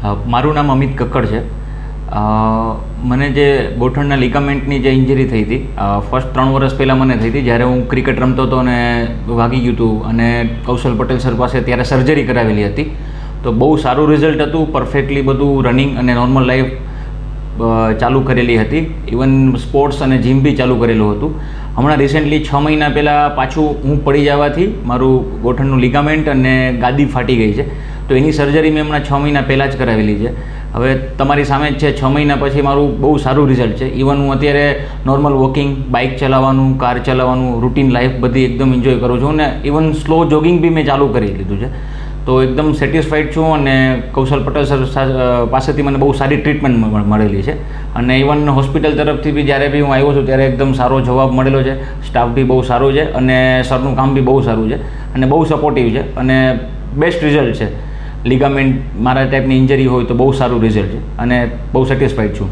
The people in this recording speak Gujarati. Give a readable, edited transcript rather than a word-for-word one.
મારું નામ અમિત કક્કડ છે. મને જે ગોઠણના લિગામેન્ટની જે ઇન્જરી થઈ હતી, ફર્સ્ટ 3 વર્ષ પહેલાં મને થઈ હતી, જ્યારે હું ક્રિકેટ રમતો હતો અને વાગી ગયું હતું અને કૌશલ પટેલ સર પાસે ત્યારે સર્જરી કરાવેલી હતી. તો બહુ સારું રિઝલ્ટ હતું, પરફેક્ટલી બધું રનિંગ અને નોર્મલ લાઈફ ચાલુ કરેલી હતી. ઇવન સ્પોર્ટ્સ અને જીમ બી ચાલુ કરેલું હતું. હમણાં રિસેન્ટલી 6 મહિના પહેલાં પાછું હું પડી જવાથી મારું ગોઠણનું લિગામેન્ટ અને ગાદી ફાટી ગઈ છે. તો એની સર્જરી મેં હમણાં 6 મહિના પહેલાં જ કરાવેલી છે. હવે તમારી સામે જ છે, 6 મહિના પછી મારું બહુ સારું રિઝલ્ટ છે. ઇવન હું અત્યારે નોર્મલ વોકિંગ, બાઇક ચલાવવાનું, કાર ચલાવવાનું, રૂટીન લાઈફ બધી એકદમ એન્જોય કરું છું. અને ઇવન સ્લો જોગિંગ બી મેં ચાલુ કરી લીધું છે. તો એકદમ સેટિસ્ફાઈડ છું અને કૌશલ પટેલ સર પાસેથી મને બહુ સારી ટ્રીટમેન્ટ મળેલી છે. અને ઇવન હોસ્પિટલ તરફથી બી જ્યારે બી હું આવ્યો છું ત્યારે એકદમ સારો જવાબ મળેલો છે. સ્ટાફ બી બહુ સારો છે અને સરનું કામ બી બહુ સારું છે અને બહુ સપોર્ટિવ છે અને બેસ્ટ રિઝલ્ટ છે. લિગામેન્ટ મારા ટાઈપની ઇન્જરી હોય તો બહુ સારું રિઝલ્ટ છે અને બહુ સેટિસ્ફાઈડ છું.